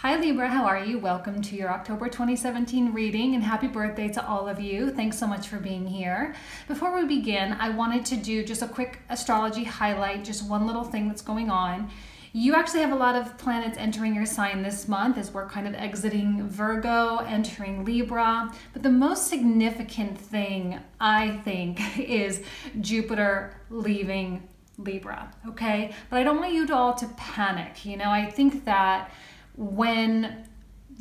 Hi Libra, how are you? Welcome to your October 2017 reading and happy birthday to all of you. Thanks so much for being here. Before we begin, I wanted to do just a quick astrology highlight, just one little thing that's going on. You actually have a lot of planets entering your sign this month as we're kind of exiting Virgo, entering Libra. But the most significant thing, I think, is Jupiter leaving Libra, okay? But I don't want you all to panic. I think that when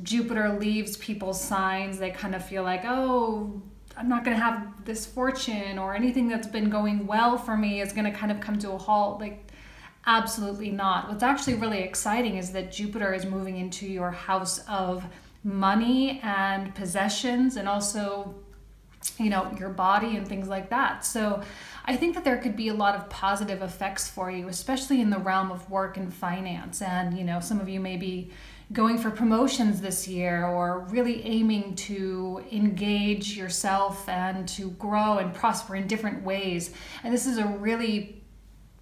Jupiter leaves people's signs, they kind of feel like, oh, I'm not going to have this fortune, or anything that's been going well for me is going to kind of come to a halt. Like, absolutely not. What's actually really exciting is that Jupiter is moving into your house of money and possessions, and also, your body and things like that. So I think that there could be a lot of positive effects for you, especially in the realm of work and finance. And, some of you may be going for promotions this year, or really aiming to engage yourself and to grow and prosper in different ways. And this is a really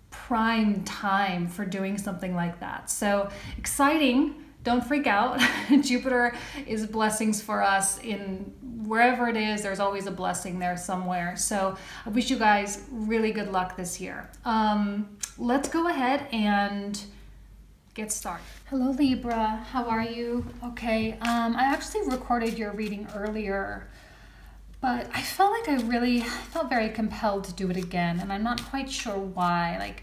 prime time for doing something like that. So exciting. Don't freak out. Jupiter is blessings for us in wherever it is. There's always a blessing there somewhere. So I wish you guys really good luck this year. Let's go ahead and get started. Hello Libra, how are you? Okay, I actually recorded your reading earlier, but I felt like I felt very compelled to do it again, and I'm not quite sure why.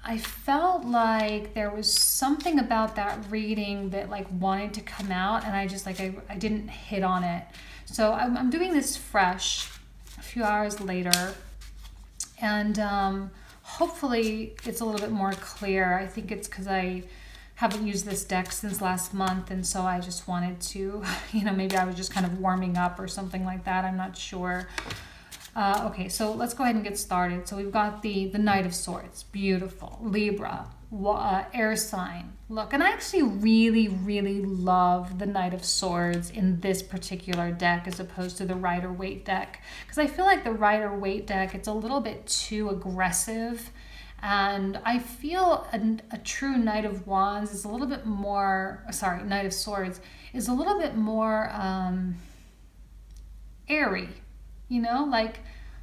I felt like there was something about that reading that wanted to come out, and I just I didn't hit on it. So I'm doing this fresh a few hours later, and hopefully it's a little bit more clear. I think it's because I haven't used this deck since last month, and so I just wanted to, maybe I was just kind of warming up or something like that. I'm not sure. Okay, so let's go ahead and get started. So we've got the Knight of Swords, beautiful, Libra, air sign. Look, and I actually really love the Knight of Swords in this particular deck as opposed to the Rider-Waite deck, because I feel like the Rider-Waite deck, it's a little bit too aggressive, and I feel a true Knight of Wands is a little bit more, sorry, Knight of Swords is a little bit more airy,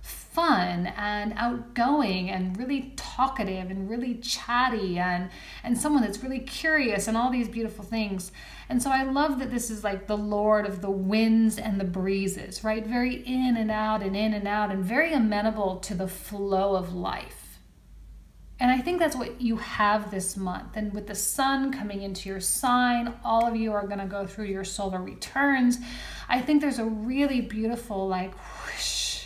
fun and outgoing and really talkative and really chatty, and someone that's really curious and all these beautiful things. And so I love that this is the Lord of the winds and the breezes, right? Very in and out and very amenable to the flow of life. And I think that's what you have this month. And with the sun coming into your sign, all of you are going to go through your solar returns. I think there's a really beautiful whoosh,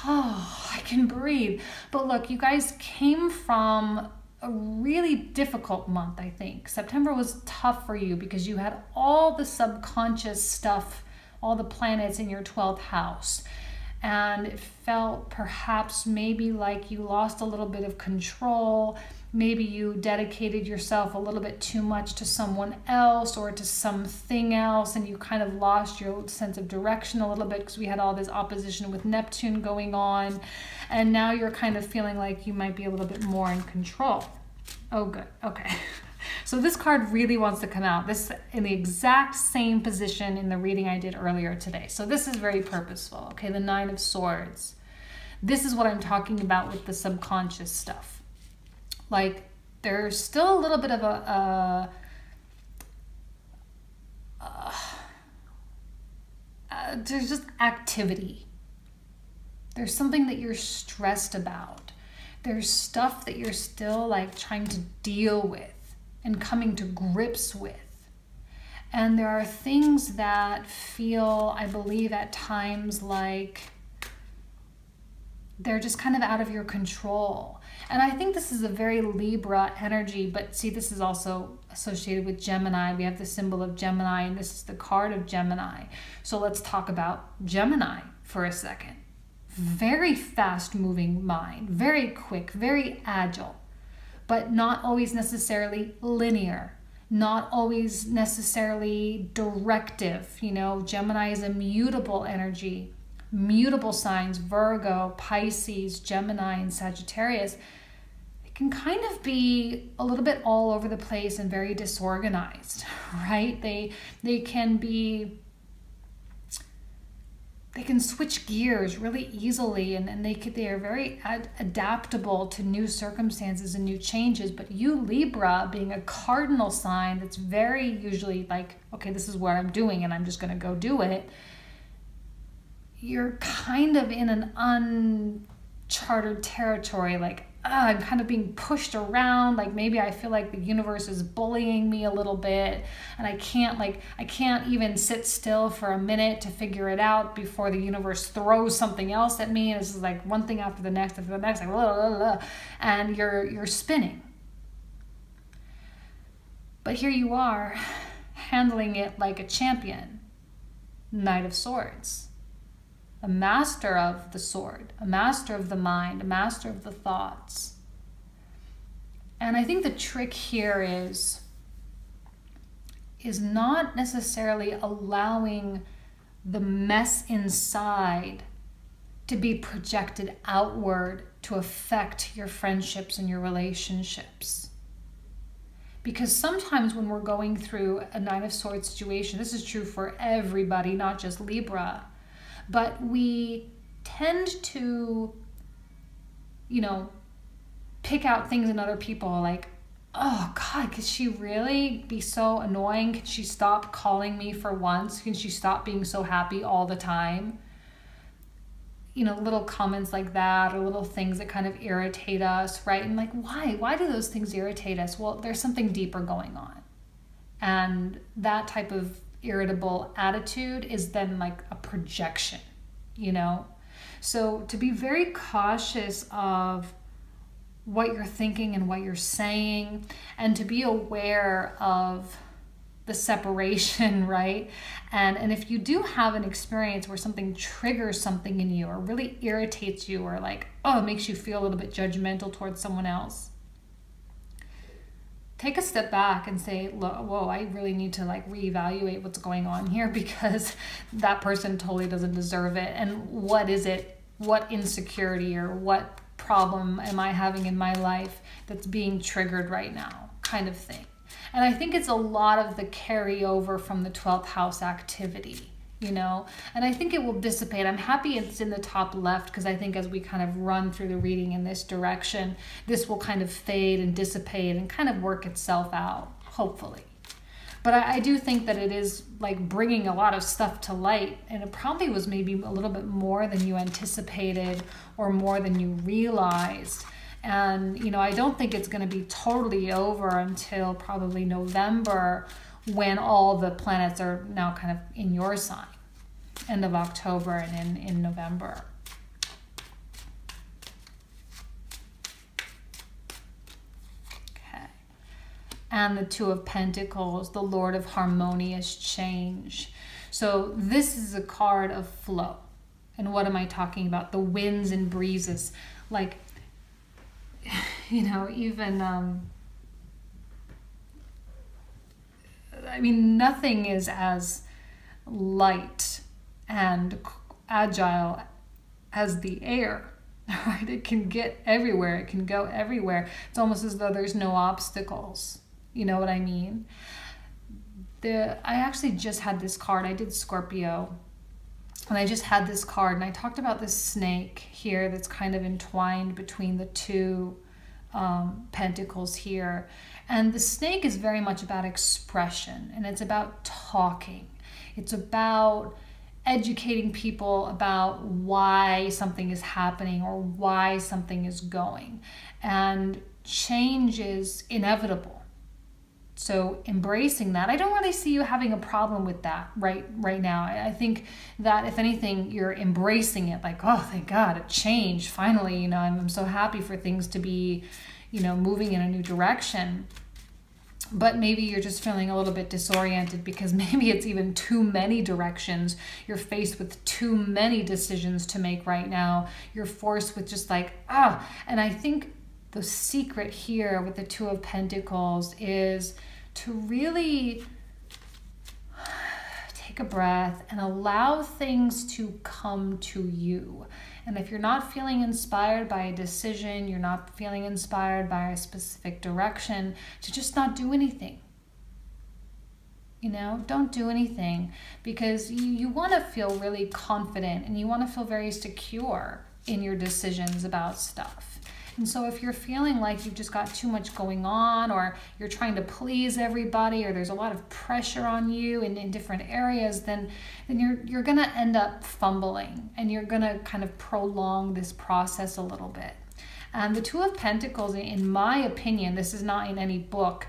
oh, I can breathe. But look, you guys came from a really difficult month, I think. September was tough for you because you had all the subconscious stuff, all the planets in your 12th house. And it felt perhaps maybe like you lost a little bit of control. Maybe you dedicated yourself a little bit too much to someone else or to something else, and you kind of lost your sense of direction a little bit because we had all this opposition with Neptune going on. And now you're kind of feeling like you might be a little bit more in control. Oh, good. Okay. So this card really wants to come out. This in the exact same position in the reading I did earlier today. So this is very purposeful. Okay, the Nine of Swords. This is what I'm talking about with the subconscious stuff. There's still a little bit of there's just activity. There's something that you're stressed about. There's stuff that you're still trying to deal with and coming to grips with. And there are things that feel, I believe at times, they're just kind of out of your control. And I think this is a very Libra energy, but see, this is also associated with Gemini. We have the symbol of Gemini, and this is the card of Gemini. So let's talk about Gemini for a second. Very fast moving mind, very quick, very agile, but not always necessarily linear, not always necessarily directive. Gemini is a mutable energy. Mutable signs, Virgo, Pisces, Gemini, and Sagittarius, they can kind of be a little bit all over the place and very disorganized, right? They can be, they can switch gears really easily, and they are very adaptable to new circumstances and new changes. But you, Libra, being a cardinal sign that's very usually like, okay, this is what I'm doing and I'm just going to go do it. You're kind of in an uncharted territory, like, I'm kind of being pushed around. Like maybe I feel like the universe is bullying me a little bit, and I can't even sit still for a minute to figure it out before the universe throws something else at me. And this is like one thing after the next, like blah, blah, blah, and you're spinning. But here you are, handling it like a champion, Knight of Swords. A master of the sword, a master of the mind, a master of the thoughts. And I think the trick here is not necessarily allowing the mess inside to be projected outward to affect your friendships and your relationships. Because sometimes when we're going through a Nine of Swords situation, this is true for everybody, not just Libra, but we tend to, pick out things in other people like, oh God, could she really be so annoying? Can she stop calling me for once? Can she stop being so happy all the time? Little comments like that, or little things that kind of irritate us, right? And like, why do those things irritate us? Well, there's something deeper going on. And that type of irritable attitude is then like a projection, So to be very cautious of what you're thinking and what you're saying, and to be aware of the separation, right? And if you do have an experience where something triggers something in you or really irritates you, or like, it makes you feel a little bit judgmental towards someone else, take a step back and say, whoa, I really need to like reevaluate what's going on here, because that person totally doesn't deserve it. And what is it? What insecurity or what problem am I having in my life that's being triggered right now, kind of thing. And I think it's a lot of the carryover from the 12th house activity, and I think it will dissipate. I'm happy it's in the top left, because I think as we kind of run through the reading in this direction, this will kind of fade and dissipate and kind of work itself out, hopefully. But I do think that it is like bringing a lot of stuff to light, and it probably was maybe a little bit more than you anticipated or more than you realized. And, I don't think it's going to be totally over until probably November, when all the planets are now kind of in your sign, end of October and in November. Okay. And the Two of Pentacles, the Lord of harmonious change. So this is a card of flow. And what am I talking about? The winds and breezes. Like, nothing is as light and agile as the air, right? It can get everywhere. It can go everywhere. It's almost as though there's no obstacles. You know what I mean? I actually just had this card. I did Scorpio, and I just had this card, and I talked about this snake here that's kind of entwined between the two pentacles here. And the snake is very much about expression, and it's about talking. It's about educating people about why something is happening or why something is going. And change is inevitable. So embracing that, I don't really see you having a problem with that right now. I think that if anything, you're embracing it, like, oh, thank God, it changed. Finally, I'm so happy for things to be, moving in a new direction. But maybe you're just feeling a little bit disoriented, because maybe it's even too many directions. You're faced with too many decisions to make right now. You're forced with just like, and I think the secret here with the Two of Pentacles is to really take a breath and allow things to come to you. And if you're not feeling inspired by a decision, you're not feeling inspired by a specific direction, to just not do anything. You know, don't do anything, because you want to feel really confident and you want to feel very secure in your decisions about stuff. And so if you're feeling like you've just got too much going on, or you're trying to please everybody, or there's a lot of pressure on you in different areas, then you're going to end up fumbling, and you're going to kind of prolong this process a little bit. And the Two of Pentacles, in my opinion, this is not in any book,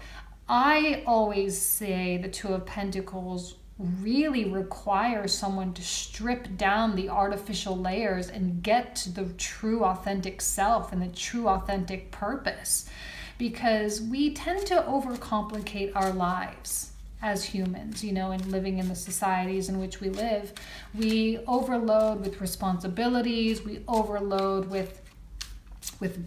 I always say the Two of Pentacles really requires someone to strip down the artificial layers and get to the true authentic self and the true authentic purpose, because we tend to overcomplicate our lives as humans, you know, and living in the societies in which we live. We overload with responsibilities, we overload with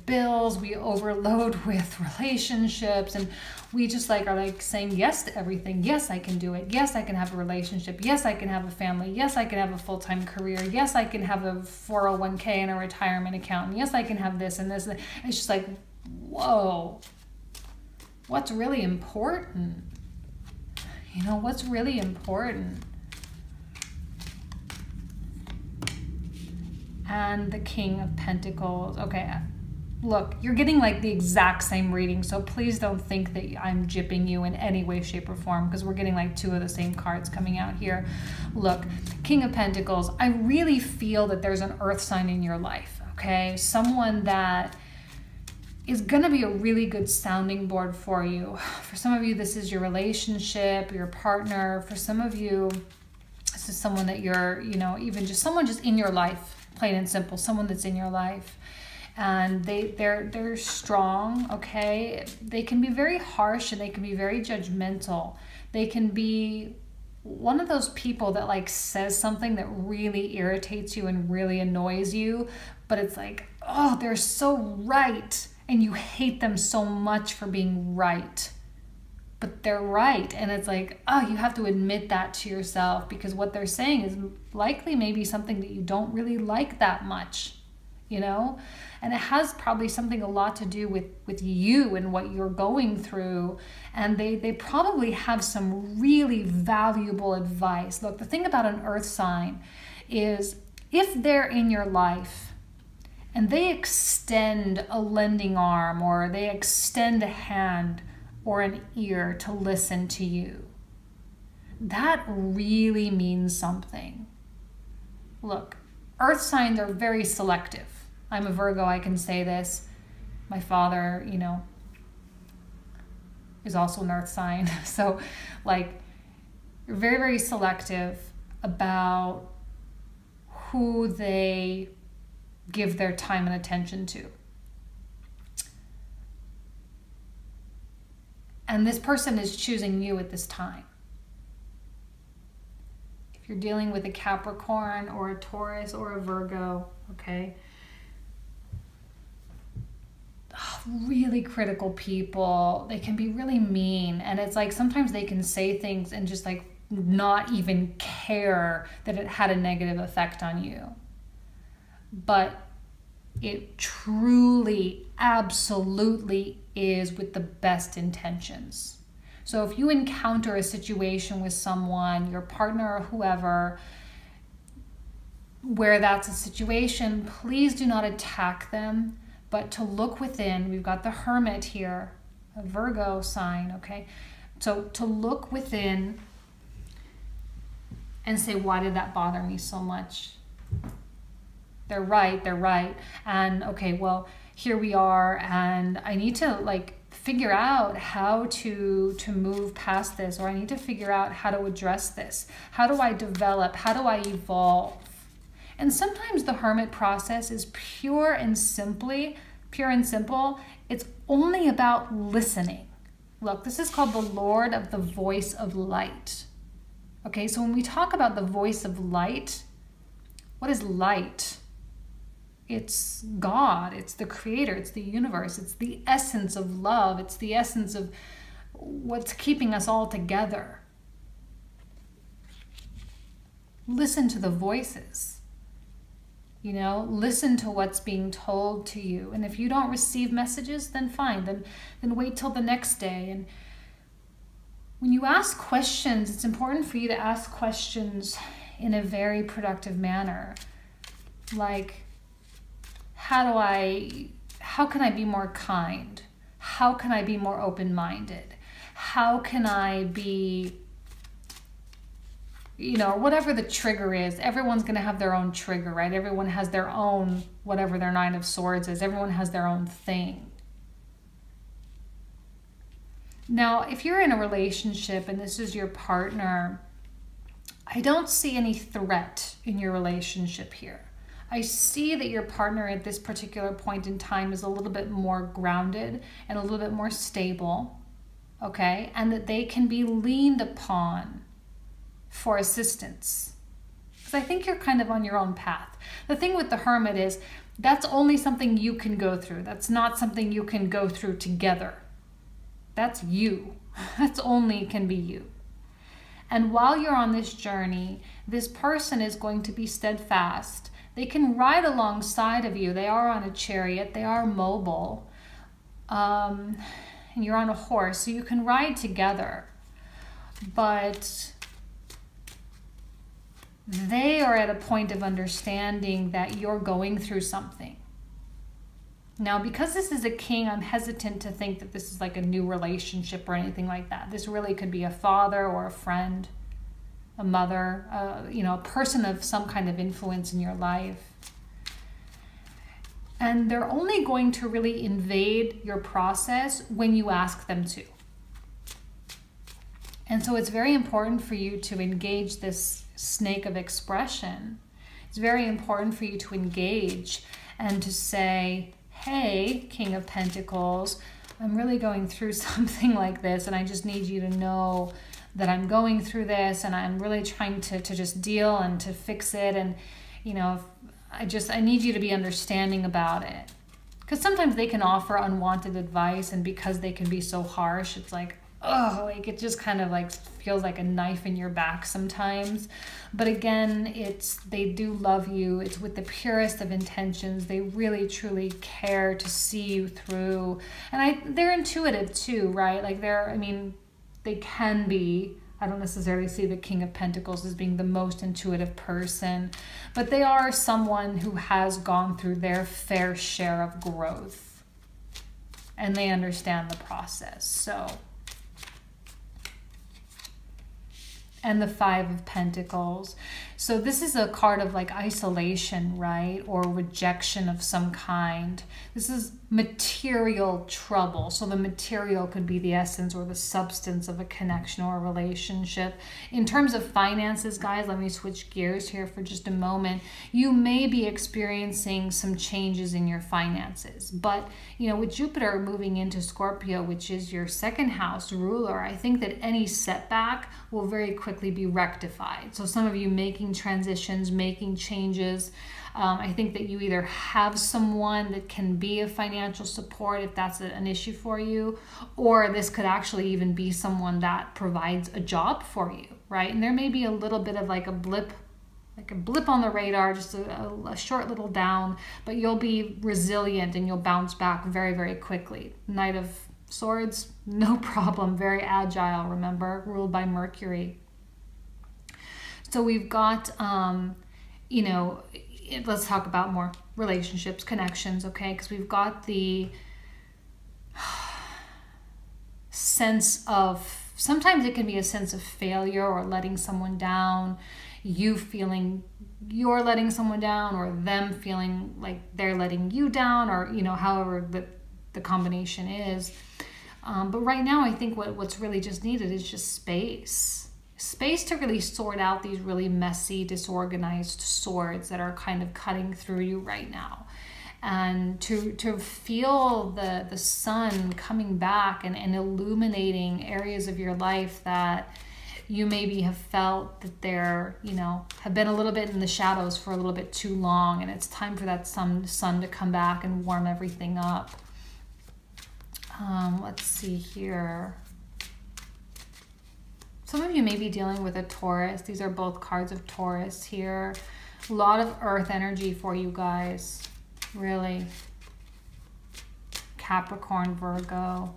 bills, we overload with relationships, and we just are like saying yes to everything. Yes, I can do it. Yes, I can have a relationship. Yes, I can have a family. Yes, I can have a full-time career. Yes, I can have a 401k and a retirement account. And yes, I can have this and this. It's just like, whoa, what's really important? You know, what's really important? And the King of Pentacles. Okay, look, you're getting like the exact same reading, so please don't think that I'm gypping you in any way, shape, or form, because we're getting like two of the same cards coming out here. Look, King of Pentacles, I really feel that there's an earth sign in your life, okay? Someone that is going to be a really good sounding board for you. For some of you, this is your relationship, your partner. For some of you, this is someone that you're, you know, even just someone just in your life, plain and simple, someone that's in your life. And they're strong, okay? They can be very harsh and they can be very judgmental. They can be one of those people that like says something that really irritates you and really annoys you, but it's like, oh, they're so right, and you hate them so much for being right. But they're right, and it's like, oh, you have to admit that to yourself, because what they're saying is likely maybe something that you don't really like that much, you know? And it has probably something a lot to do with you and what you're going through. And they probably have some really valuable advice. Look, the thing about an earth sign is if they're in your life and they extend a lending arm, or they extend a hand or an ear to listen to you, that really means something. Look, earth signs are very selective. I'm a Virgo, I can say this. My father, you know, is also an earth sign. So, like, you're very, very selective about who they give their time and attention to. And this person is choosing you at this time. If you're dealing with a Capricorn or a Taurus or a Virgo, okay? Really critical people. They can be really mean, and it's like sometimes they can say things and just like not even care that it had a negative effect on you, but it truly, absolutely is with the best intentions. So if you encounter a situation with someone, your partner or whoever, where that's a situation, please do not attack them, but to look within. We've got the Hermit here, a Virgo sign, okay? So to look within and say, why did that bother me so much? They're right, they're right. And okay, well, here we are, and I need to like figure out how to move past this, or I need to figure out how to address this. How do I develop? How do I evolve? And sometimes the Hermit process is pure and simple. It's only about listening. Look, this is called the Lord of the Voice of Light. Okay, so when we talk about the voice of light, what is light? It's God, it's the creator, it's the universe, it's the essence of love, it's the essence of what's keeping us all together. Listen to the voices. You know, listen to what's being told to you. And if you don't receive messages, then fine. Then wait till the next day. And when you ask questions, it's important for you to ask questions in a very productive manner. Like, how can I be more kind? How can I be more open-minded? How can I be, you know, whatever the trigger is. Everyone's going to have their own trigger, right? Everyone has their own, whatever their Nine of Swords is. Everyone has their own thing. Now, if you're in a relationship and this is your partner, I don't see any threat in your relationship here. I see that your partner at this particular point in time is a little bit more grounded and a little bit more stable, okay? And that they can be leaned upon for assistance. Because I think you're kind of on your own path. The thing with the Hermit is that's only something you can go through. That's not something you can go through together. That's you. That's only can be you. And while you're on this journey, this person is going to be steadfast. They can ride alongside of you. They are on a chariot. They are mobile. And you're on a horse, so you can ride together. But they are at a point of understanding that you're going through something. Now, because this is a king, I'm hesitant to think that this is like a new relationship or anything like that. This really could be a father or a friend, a mother, you know, a person of some kind of influence in your life. And they're only going to really invade your process when you ask them to. And so it's very important for you to engage this snake of expression. It's very important for you to engage and to say, hey, King of Pentacles, I'm really going through something like this, and I just need you to know that I'm going through this, and I'm really trying to just deal and to fix it. And, you know, I need you to be understanding about it. Because sometimes they can offer unwanted advice, and because they can be so harsh, it's like, oh, like it just kind of like feels like a knife in your back sometimes. But again, they do love you. It's with the purest of intentions. They really truly care to see you through. And they're intuitive too, right? Like they can be. I don't necessarily see the King of Pentacles as being the most intuitive person, but they are someone who has gone through their fair share of growth, and they understand the process. So, and the Five of Pentacles. So this is a card of like isolation, right? Or rejection of some kind. This is material trouble. So the material could be the essence or the substance of a connection or a relationship. In terms of finances, guys, let me switch gears here for just a moment. You may be experiencing some changes in your finances, but you know, with Jupiter moving into Scorpio, which is your second house ruler, I think that any setback will very quickly be rectified. So some of you making transitions, making changes. I think that you either have someone that can be a financial support if that's an issue for you, or this could actually even be someone that provides a job for you, right? And there may be a little bit of like a blip on the radar, just a short little down, but you'll be resilient and you'll bounce back very, very quickly. Knight of Swords, no problem, very agile, remember, ruled by Mercury. So we've got, you know, let's talk about more relationships, connections, okay? Because we've got the sense of, sometimes it can be a sense of failure or letting someone down, you feeling you're letting someone down, or them feeling like they're letting you down, or, you know, however the combination is. But right now, I think what's really just needed is just space. Space to really sort out these really messy, disorganized swords that are kind of cutting through you right now. And to feel the sun coming back and illuminating areas of your life that you maybe have felt that they're, you know, have been a little bit in the shadows for a little bit too long, and it's time for that sun to come back and warm everything up. Let's see here. Some of you may be dealing with a Taurus. These are both cards of Taurus here. A lot of earth energy for you guys, really. Capricorn, Virgo.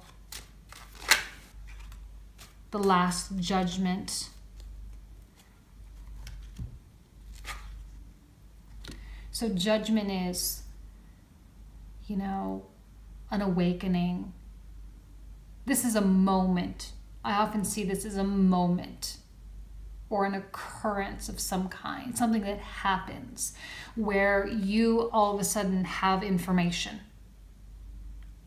The Last Judgment. So judgment is, you know, an awakening. This is a moment. I often see this as a moment or an occurrence of some kind, something that happens where you all of a sudden have information.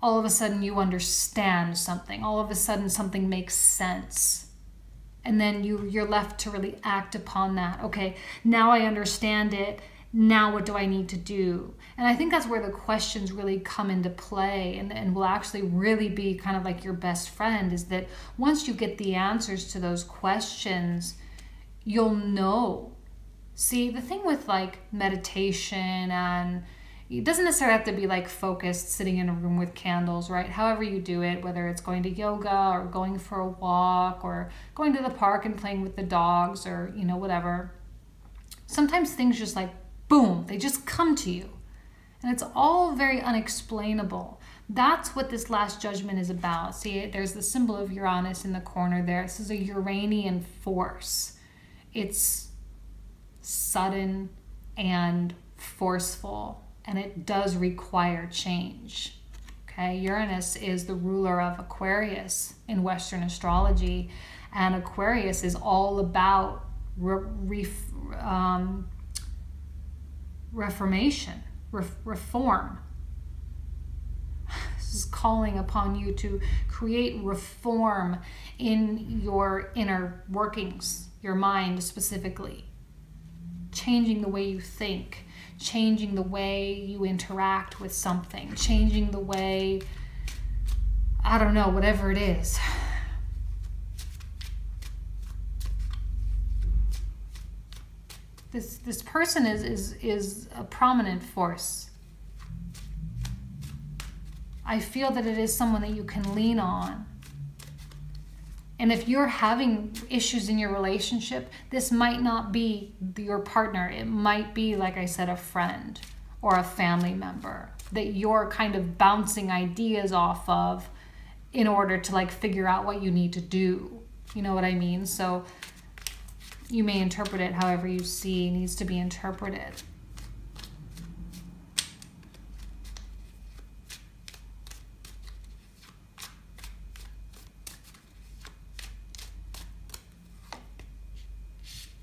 All of a sudden you understand something. All of a sudden something makes sense. And then you're left to really act upon that. Okay, now I understand it. Now what do I need to do? And I think that's where the questions really come into play and will actually really be kind of like your best friend, is that once you get the answers to those questions, you'll know. See, the thing with like meditation, and it doesn't necessarily have to be like focused, sitting in a room with candles, right? However you do it, whether it's going to yoga or going for a walk or going to the park and playing with the dogs or, you know, whatever. Sometimes things just like, boom, they just come to you. And it's all very unexplainable. That's what this Last Judgment is about. See, there's the symbol of Uranus in the corner there. This is a Uranian force. It's sudden and forceful, and it does require change. Okay, Uranus is the ruler of Aquarius in Western astrology, and Aquarius is all about reformation, reform. This is calling upon you to create reform in your inner workings, your mind specifically. Changing the way you think, changing the way you interact with something, changing the way, I don't know, whatever it is. This person is a prominent force. I feel that it is someone that you can lean on. And if you're having issues in your relationship, this might not be your partner. It might be, like I said, a friend or a family member that you're kind of bouncing ideas off of in order to like figure out what you need to do. You know what I mean? So you may interpret it however you see needs to be interpreted.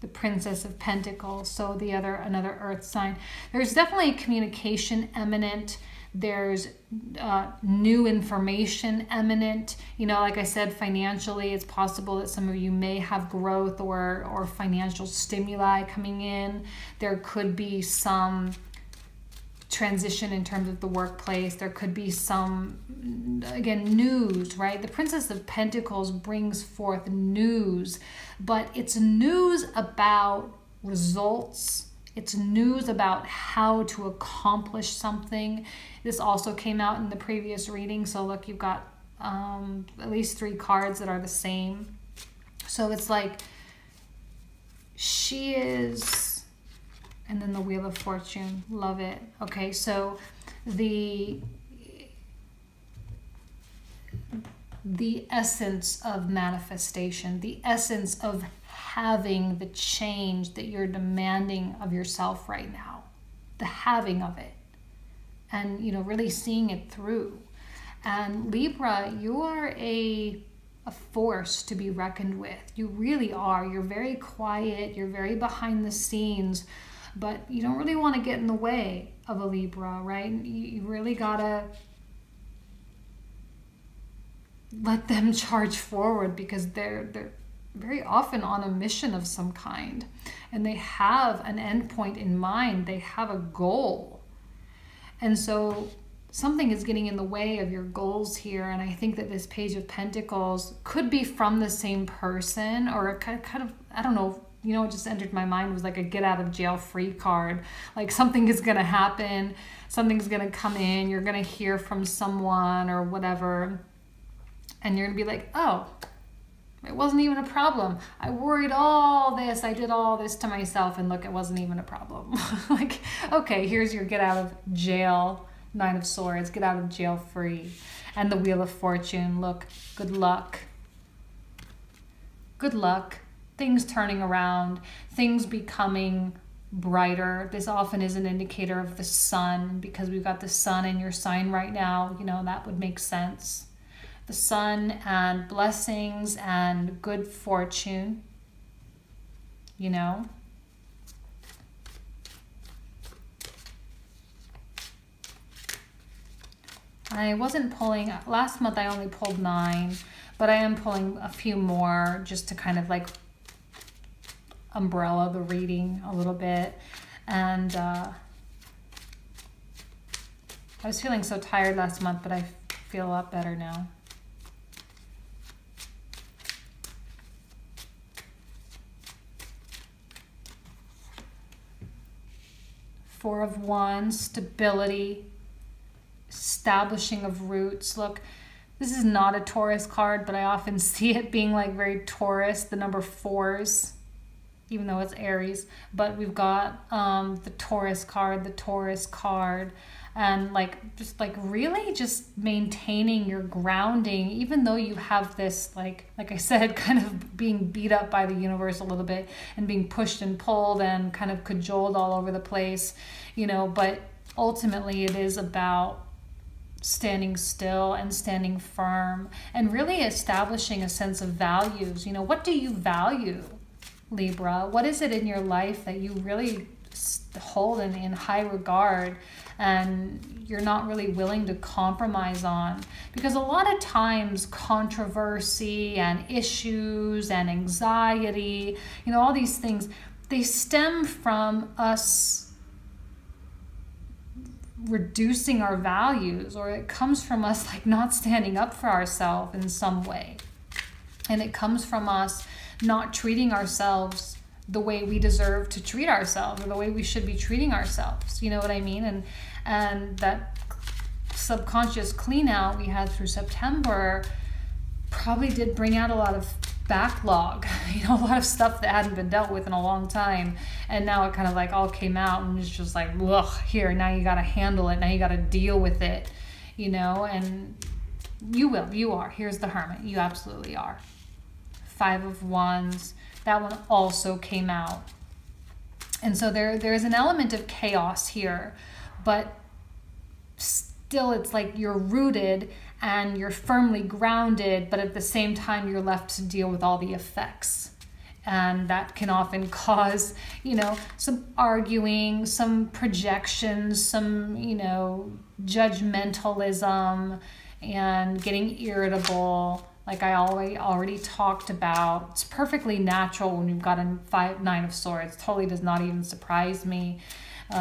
The Princess of Pentacles, so another earth sign. There's definitely communication imminent. There's new information imminent. You know, like I said, financially, it's possible that some of you may have growth or financial stimuli coming in. There could be some transition in terms of the workplace. There could be some, again, news, right? The Princess of Pentacles brings forth news, but it's news about results. It's news about how to accomplish something. This also came out in the previous reading. So look, you've got at least 3 cards that are the same. So it's like she is, and then the Wheel of Fortune. Love it. Okay, so the essence of manifestation, the essence of having the change that you're demanding of yourself right now, the having of it, and, you know, really seeing it through. And Libra, you are a force to be reckoned with. You really are. You're very quiet. You're very behind the scenes, but you don't really want to get in the way of a Libra, right? You really gotta let them charge forward, because they're very often on a mission of some kind, and they have an end point in mind. They have a goal, and so something is getting in the way of your goals here. And I think that this Page of Pentacles could be from the same person, or a kind of, I don't know, you know, what just entered my mind was like a get out of jail free card. Like something is going to happen, something's going to come in, you're going to hear from someone or whatever, and you're going to be like, oh, It wasn't even a problem. I worried all this. I did all this to myself, and look, it wasn't even a problem. Like, okay, here's your get out of jail, Nine of Swords, get out of jail free. And the Wheel of Fortune, look, good luck. Good luck. Things turning around, things becoming brighter. This often is an indicator of the sun, because we've got the sun in your sign right now. You know, that would make sense. The sun and blessings and good fortune, you know. I wasn't pulling, last month I only pulled 9, but I am pulling a few more just to kind of like umbrella the reading a little bit. And I was feeling so tired last month, but I feel a lot better now. Four of Wands, stability, establishing of roots. Look, this is not a Taurus card, but I often see it being like very Taurus, the number 4s, even though it's Aries. But we've got the Taurus card, and like just like really just maintaining your grounding, even though you have this like I said, kind of being beat up by the universe a little bit and being pushed and pulled and kind of cajoled all over the place, you know. But ultimately it is about standing still and standing firm and really establishing a sense of values. You know, what do you value, Libra? What is it in your life that you really hold in high regard and you're not really willing to compromise on? Because a lot of times controversy and issues and anxiety, you know, all these things, they stem from us reducing our values, or it comes from us like not standing up for ourselves in some way. And it comes from us not treating ourselves the way we deserve to treat ourselves, or the way we should be treating ourselves. You know what I mean? And that subconscious clean out we had through September probably did bring out a lot of backlog, you know, a lot of stuff that hadn't been dealt with in a long time. And now it kind of like all came out, and it's just like, ugh, here, now you got to handle it. Now you got to deal with it, you know, and you are. Here's the Hermit. You absolutely are. Five of Wands. That one also came out. And so there's an element of chaos here, but still it's like you're rooted and you're firmly grounded, but at the same time you're left to deal with all the effects. And that can often cause, you know, some arguing, some projections, some, you know, judgmentalism and getting irritable. Like I already talked about. It's perfectly natural when you've got a 9 of Swords. Totally does not even surprise me.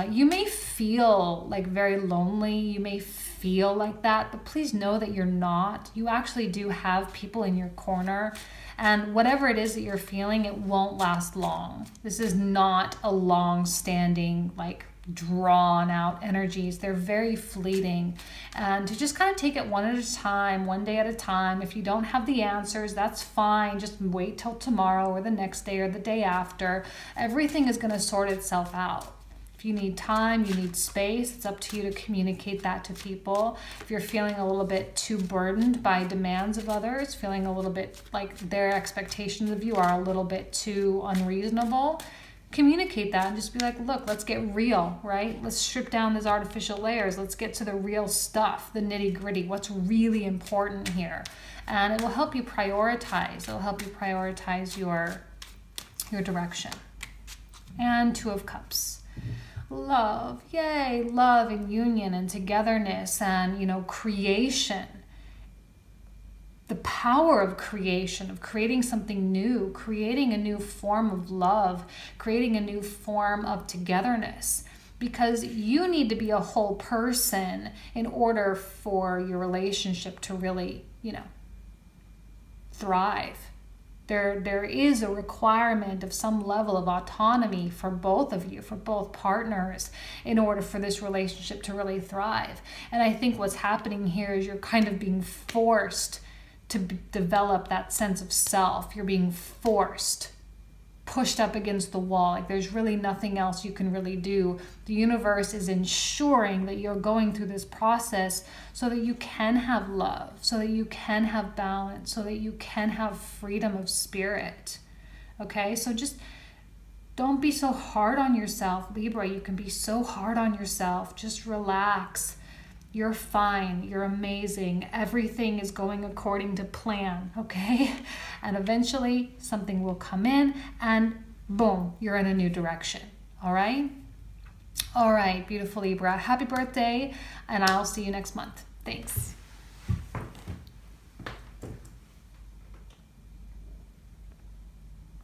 You may feel like very lonely. You may feel like that, but please know that you're not. You actually do have people in your corner, and whatever it is that you're feeling, it won't last long. This is not a long-standing, like drawn out energies. They're very fleeting, and to just kind of take it one at a time, one day at a time. If you don't have the answers, that's fine. Just wait till tomorrow or the next day or the day after. Everything is going to sort itself out. If you need time, you need space, it's up to you to communicate that to people. If you're feeling a little bit too burdened by demands of others, feeling a little bit like their expectations of you are a little bit too unreasonable, communicate that and just be like, look, let's get real, right? Let's strip down these artificial layers. Let's get to the real stuff, the nitty gritty, what's really important here. And it will help you prioritize. It'll help you prioritize your direction. And Two of Cups. Love, yay, love and union and togetherness and, you know, creation. The power of creation, of creating something new, creating a new form of love, creating a new form of togetherness. Because you need to be a whole person in order for your relationship to really, you know, thrive. There is a requirement of some level of autonomy for both of you, for both partners, in order for this relationship to really thrive. And I think what's happening here is you're kind of being forced develop that sense of self. You're being forced, pushed up against the wall. Like there's really nothing else you can really do. The universe is ensuring that you're going through this process so that you can have love, so that you can have balance, so that you can have freedom of spirit. Okay, so just don't be so hard on yourself, Libra. You can be so hard on yourself. Just relax. You're fine. You're amazing. Everything is going according to plan, okay? And eventually something will come in and boom, you're in a new direction, all right? All right, beautiful Libra. Happy birthday, and I'll see you next month. Thanks.